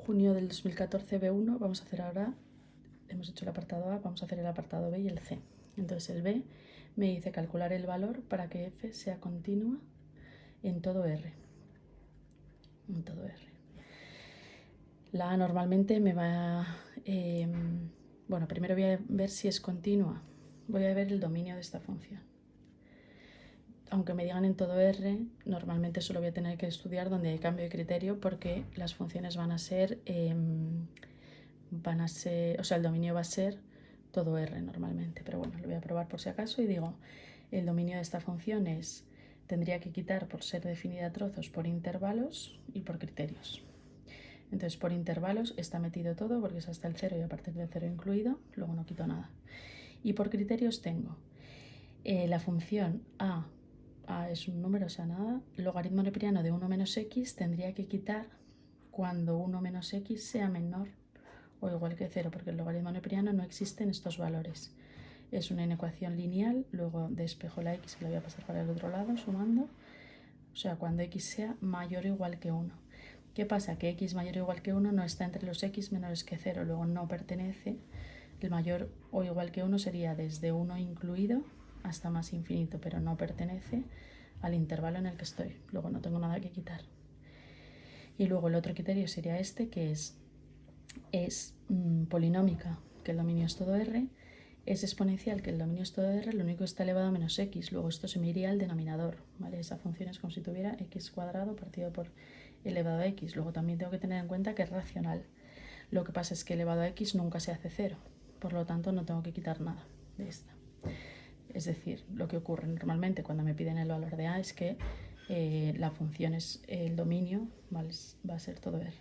junio del 2014, B1, vamos a hacer ahora, hemos hecho el apartado A, vamos a hacer el apartado B y el C. Entonces el B me dice calcular el valor para que f sea continua en todo R. En todo R. La A normalmente me va... bueno, primero voy a ver si es continua. Voy a ver el dominio de esta función. Aunque me digan en todo R, normalmente solo voy a tener que estudiar donde hay cambio de criterio porque las funciones van a ser, o sea, el dominio va a ser todo R normalmente. Pero bueno, lo voy a probar por si acaso y digo, el dominio de esta función es, tendría que quitar por ser definida a trozos por intervalos y por criterios. Entonces por intervalos está metido todo porque es hasta el 0 y a partir del 0 incluido, luego no quito nada. Y por criterios tengo la función a es un número, o sea, nada, logaritmo neperiano de 1 menos x tendría que quitar cuando 1 menos x sea menor o igual que 0, porque el logaritmo neperiano no existe en estos valores. Es una inecuación lineal, luego despejo la x que la voy a pasar para el otro lado sumando, o sea, cuando x sea mayor o igual que 1. ¿Qué pasa? Que x mayor o igual que 1 no está entre los x menores que 0, luego no pertenece. El mayor o igual que 1 sería desde 1 incluido hasta más infinito, pero no pertenece al intervalo en el que estoy. Luego no tengo nada que quitar. Y luego el otro criterio sería este, que es polinómica, que el dominio es todo R, es exponencial, que el dominio es todo R, lo único que está elevado a menos x. Luego esto se me iría al denominador, ¿vale? Esa función es como si tuviera x cuadrado partido por elevado a x. Luego también tengo que tener en cuenta que es racional. Lo que pasa es que elevado a x nunca se hace 0, por lo tanto no tengo que quitar nada de esta. Es decir, lo que ocurre normalmente cuando me piden el valor de a es que la función es el dominio, ¿vale? Va a ser todo R.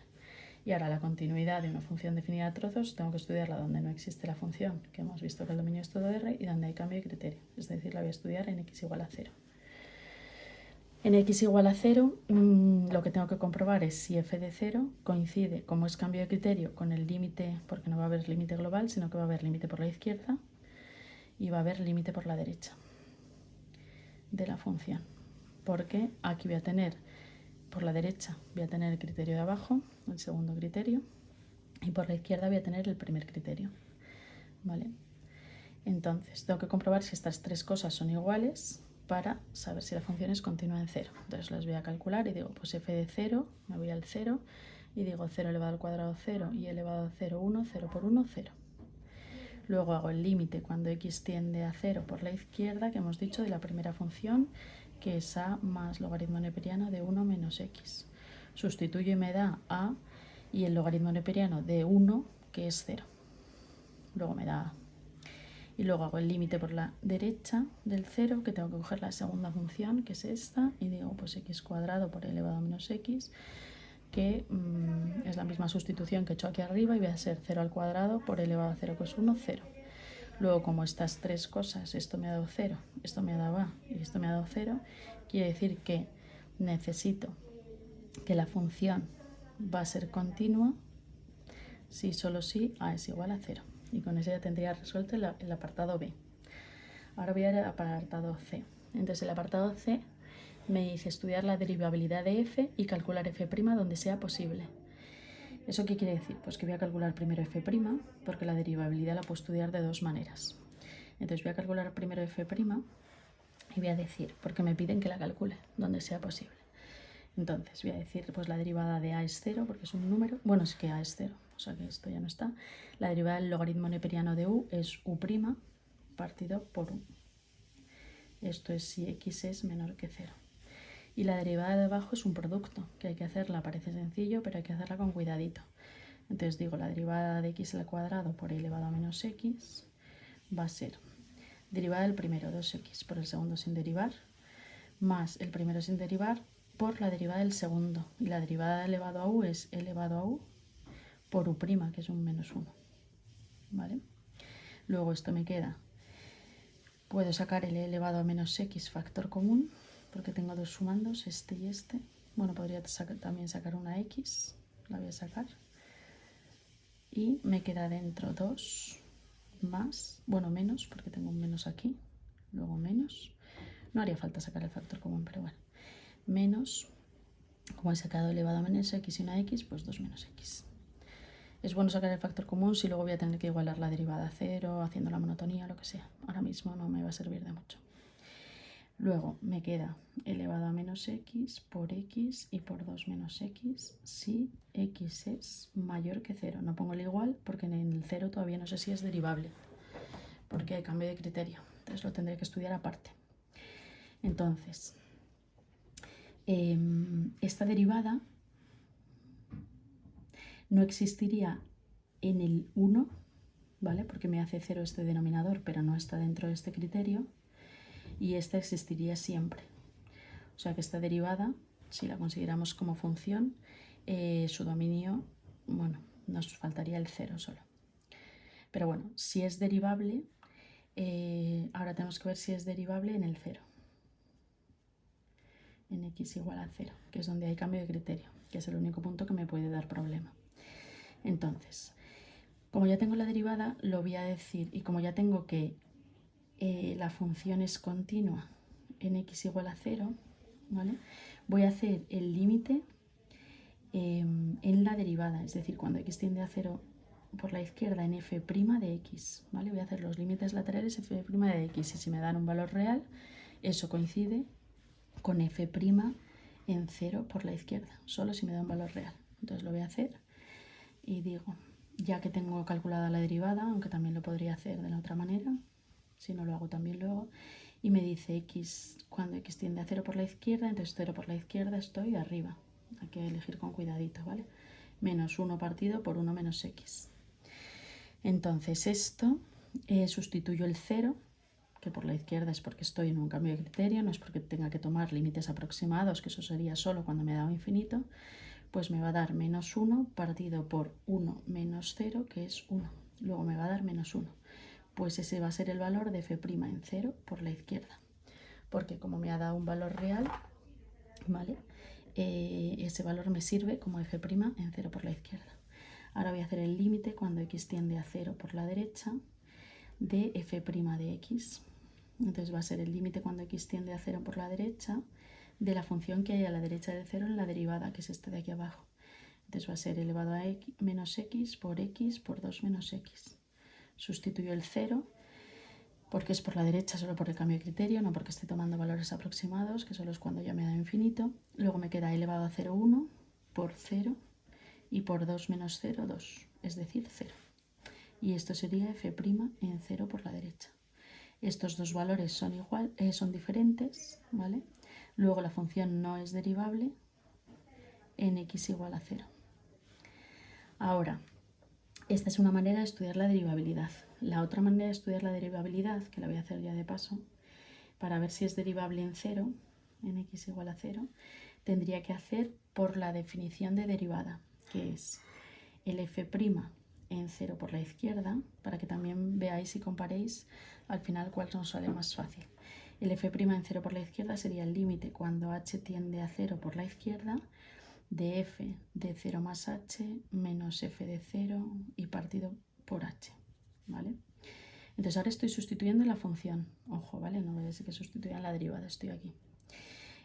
Y ahora la continuidad de una función definida a trozos tengo que estudiarla donde no existe la función, que hemos visto que el dominio es todo R, y donde hay cambio de criterio, es decir, la voy a estudiar en x igual a 0. En x igual a 0 lo que tengo que comprobar es si f de 0 coincide, como es cambio de criterio, con el límite, porque no va a haber límite global, sino que va a haber límite por la izquierda y va a haber límite por la derecha de la función. Porque aquí voy a tener, por la derecha voy a tener el criterio de abajo, el segundo criterio, y por la izquierda voy a tener el primer criterio. ¿Vale? Entonces tengo que comprobar si estas tres cosas son iguales para saber si la función es continua en 0. Entonces las voy a calcular y digo, pues f de 0, me voy al 0 y digo 0 elevado al cuadrado 0 y elevado a 0, 1, 0 por 1, 0. Luego hago el límite cuando x tiende a 0 por la izquierda, que hemos dicho de la primera función, que es a más logaritmo neperiano de 1 menos x. Sustituyo y me da a y el logaritmo neperiano de 1, que es 0. Luego me da a. Y luego hago el límite por la derecha del 0, que tengo que coger la segunda función, que es esta, y digo pues x cuadrado por elevado a menos x, que es la misma sustitución que he hecho aquí arriba y voy a ser 0 al cuadrado por elevado a 0, que es 1, 0. Luego, como estas tres cosas, esto me ha dado 0, esto me ha dado a y esto me ha dado 0, quiere decir que necesito que la función va a ser continua si solo si a es igual a 0. Y con eso ya tendría resuelto el apartado B. Ahora voy a ir al apartado C. Entonces el apartado C me dice estudiar la derivabilidad de f y calcular f' donde sea posible. ¿Eso qué quiere decir? Pues que voy a calcular primero f', porque la derivabilidad la puedo estudiar de dos maneras. Entonces voy a calcular primero f' y voy a decir, porque me piden que la calcule donde sea posible. Entonces voy a decir, pues la derivada de a es 0, porque es un número. Bueno, es que a es 0, o sea que esto ya no está. La derivada del logaritmo neperiano de u es u' partido por u. Esto es si x es menor que 0. Y la derivada de abajo es un producto, que hay que hacerla, parece sencillo, pero hay que hacerla con cuidadito. Entonces digo, la derivada de x al cuadrado por elevado a menos x va a ser derivada del primero, 2x, por el segundo sin derivar, más el primero sin derivar por la derivada del segundo. Y la derivada de elevado a u es elevado a u por u', que es un menos 1. ¿Vale? Luego esto me queda, puedo sacar el elevado a menos x factor común, porque tengo dos sumandos, este y este. Bueno, podría también sacar una x, la voy a sacar. Y me queda dentro 2 más, bueno, menos, porque tengo un menos aquí, luego menos. No haría falta sacar el factor común, pero bueno. Menos, como he sacado elevado a menos x y una x, pues 2 menos x. Es bueno sacar el factor común si luego voy a tener que igualar la derivada a 0, haciendo la monotonía, lo que sea. Ahora mismo no me va a servir de mucho. Luego me queda elevado a menos x por x y por 2 menos x si x es mayor que 0. No pongo el igual porque en el 0 todavía no sé si es derivable, porque hay cambio de criterio. Entonces lo tendré que estudiar aparte. Entonces, esta derivada no existiría en el 1, ¿vale? Porque me hace 0 este denominador, pero no está dentro de este criterio. Y esta existiría siempre. O sea que esta derivada, si la consideramos como función, su dominio, bueno, nos faltaría el 0 solo. Pero bueno, si es derivable, ahora tenemos que ver si es derivable en el 0. En x igual a 0, que es donde hay cambio de criterio, que es el único punto que me puede dar problema. Entonces, como ya tengo la derivada, lo voy a decir, y como ya tengo que la función es continua en x igual a 0, ¿vale? Voy a hacer el límite en la derivada, es decir, cuando x tiende a 0 por la izquierda en f' de x, ¿vale? Voy a hacer los límites laterales f' de x, y si me dan un valor real, eso coincide con f' en 0 por la izquierda, solo si me da un valor real. Entonces lo voy a hacer y digo, ya que tengo calculada la derivada, aunque también lo podría hacer de la otra manera, si no lo hago también luego, y me dice x, cuando x tiende a 0 por la izquierda, entonces 0 por la izquierda estoy arriba. Hay que elegir con cuidadito, ¿vale? Menos 1 partido por 1 menos x. Entonces esto, sustituyo el 0, que por la izquierda es porque estoy en un cambio de criterio, no es porque tenga que tomar límites aproximados, que eso sería solo cuando me da un infinito, pues me va a dar menos 1 partido por 1 menos 0, que es 1. Luego me va a dar menos 1. Pues ese va a ser el valor de f' en 0 por la izquierda. Porque como me ha dado un valor real, ¿vale? Ese valor me sirve como f' en 0 por la izquierda. Ahora voy a hacer el límite cuando x tiende a 0 por la derecha de f' de x. Entonces va a ser el límite cuando x tiende a 0 por la derecha de la función que hay a la derecha de 0 en la derivada, que es este de aquí abajo. Entonces va a ser elevado a x, menos x por 2 menos x. Sustituyo el 0 porque es por la derecha solo por el cambio de criterio, no porque esté tomando valores aproximados, que solo es cuando ya me da infinito. Luego me queda elevado a 0, 1 por 0 y por 2 menos 0, 2, es decir, 0. Y esto sería f' en 0 por la derecha. Estos dos valores son diferentes, ¿vale? Luego la función no es derivable en x igual a 0. Ahora, esta es una manera de estudiar la derivabilidad. La otra manera de estudiar la derivabilidad, que la voy a hacer ya de paso, para ver si es derivable en 0, en x igual a 0, tendría que hacer por la definición de derivada, que es el f' en 0 por la izquierda, para que también veáis y comparéis al final cuál nos sale más fácil. El f' en 0 por la izquierda sería el límite cuando h tiende a 0 por la izquierda de f de 0 más h menos f de 0 y partido por h, ¿vale? Entonces ahora estoy sustituyendo la función, ojo, ¿vale? No voy a decir que sustituya la derivada, estoy aquí.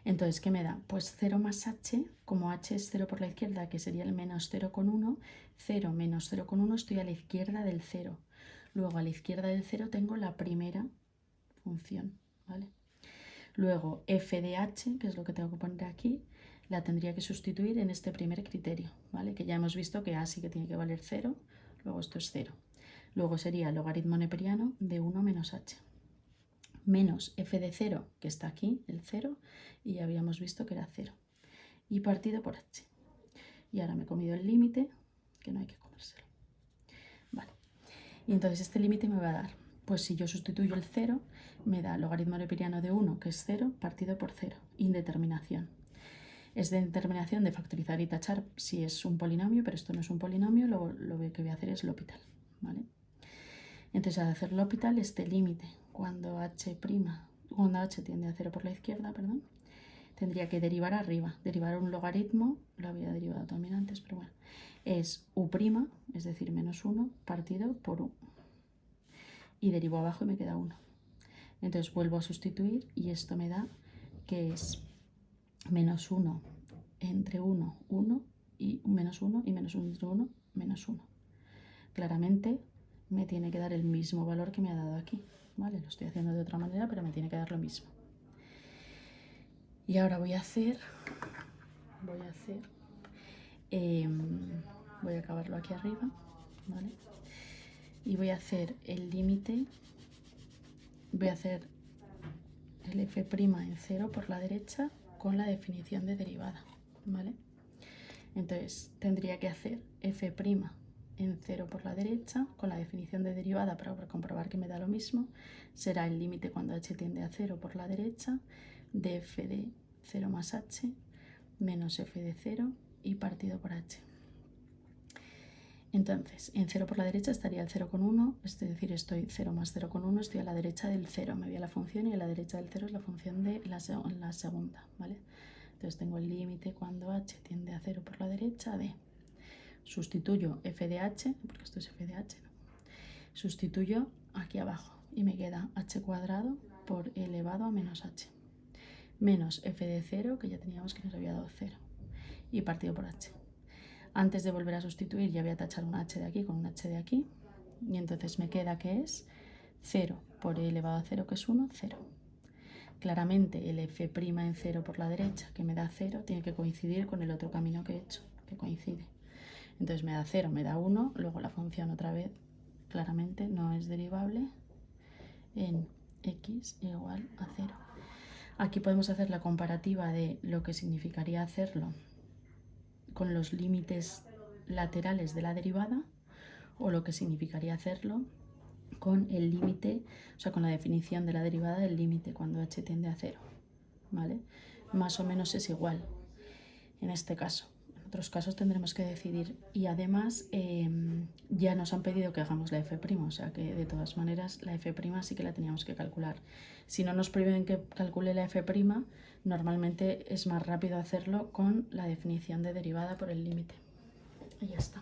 Entonces, ¿qué me da? Pues 0 más h, como h es 0 por la izquierda, que sería el menos 0,1, 0 menos 0,1 estoy a la izquierda del 0. Luego a la izquierda del 0 tengo la primera función, ¿vale? Luego f de h, que es lo que tengo que poner aquí, la tendría que sustituir en este primer criterio, ¿vale? Que ya hemos visto que a sí que tiene que valer 0, luego esto es 0. Luego sería el logaritmo neperiano de 1 menos h. Menos f de 0, que está aquí, el 0, y ya habíamos visto que era 0. Y partido por h. Y ahora me he comido el límite, que no hay que comérselo. Vale. Y entonces este límite me va a dar, pues si yo sustituyo el 0, me da logaritmo neperiano de 1, que es 0, partido por 0. Indeterminación. Es de determinación de factorizar y tachar si es un polinomio, pero esto no es un polinomio, lo que voy a hacer es L'Hopital, ¿vale? Entonces al hacer L'Hopital, este límite, cuando h tiende a 0 por la izquierda, perdón, tendría que derivar arriba. Derivar un logaritmo, lo había derivado también antes, pero bueno, es u', es decir, menos 1, partido por u. Y derivo abajo y me queda 1. Entonces vuelvo a sustituir y esto me da que es menos 1 entre 1, 1, y menos 1 y menos 1 entre 1, menos 1. claramente me tiene que dar el mismo valor que me ha dado aquí, ¿vale? Lo estoy haciendo de otra manera, pero me tiene que dar lo mismo. Y ahora voy a acabarlo aquí arriba, ¿vale? Y voy a hacer el límite, voy a hacer el f' en 0 por la derecha con la definición de derivada, ¿vale? Entonces tendría que hacer f' en 0 por la derecha con la definición de derivada para comprobar que me da lo mismo. Será el límite cuando h tiende a 0 por la derecha de f de 0 más h menos f de 0 y partido por h. Entonces, en 0 por la derecha estaría el 0,1, es decir, estoy 0 más 0,1, estoy a la derecha del 0, me voy a la función y a la derecha del 0 es la función de la segunda, ¿vale? Entonces tengo el límite cuando h tiende a 0 por la derecha de, sustituyo f de h, porque esto es f de h, ¿no? Sustituyo aquí abajo y me queda h cuadrado por elevado a menos h, menos f de 0, que ya teníamos que nos había dado 0, y partido por h. Antes de volver a sustituir ya voy a tachar un h de aquí con un h de aquí, y entonces me queda que es 0 por e elevado a 0, que es 1, 0. Claramente el f' en 0 por la derecha, que me da 0, tiene que coincidir con el otro camino que he hecho, que coincide. Entonces me da 0, me da 1, luego la función otra vez claramente no es derivable en x igual a 0. Aquí podemos hacer la comparativa de lo que significaría hacerlo con los límites laterales de la derivada o lo que significaría hacerlo con el límite, o sea, con la definición de la derivada del límite cuando h tiende a 0, ¿vale? Más o menos es igual en este caso. En otros casos tendremos que decidir, y además ya nos han pedido que hagamos la f', o sea que de todas maneras la f' sí que la teníamos que calcular. Si no nos prohíben que calcule la f', normalmente es más rápido hacerlo con la definición de derivada por el límite. Y ya está.